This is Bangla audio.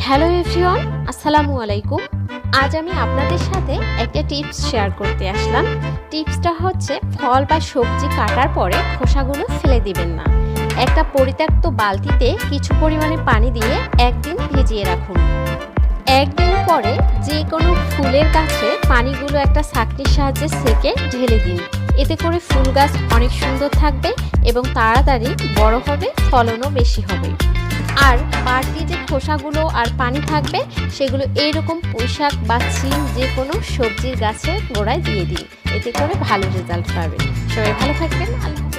হ্যালো এভরিওয়ান, আসসালামু আলাইকুম। আজ আমি আপনাদের সাথে একটা টিপস শেয়ার করতে আসলাম। টিপসটা হচ্ছে ফল বা সবজি কাটার পরে খোসাগুলো ফেলে দিবেন না। একটা পরিত্যক্ত বালতিতে কিছু পরিমাণে পানি দিয়ে একদিন ভিজিয়ে রাখুন। একদিন পরে যে কোনো ফুলের গাছে পানিগুলো একটা ছাঁকনির সাহায্যে সেঁকে ঢেলে দিন। এতে করে ফুল গাছ অনেক সুন্দর থাকবে এবং তাড়াতাড়ি বড় হবে, ফলনও বেশি হবে। আর বাড়তি যে খোসাগুলো আর পানি থাকবে সেগুলো এইরকম পুঁইশাক বা শিম যে কোনো সবজির গাছের গোড়ায় দিয়ে দিন। এতে করে ভালো রেজাল্ট পাবেন। সবাই ভালো থাকবেন। আল্লাহ।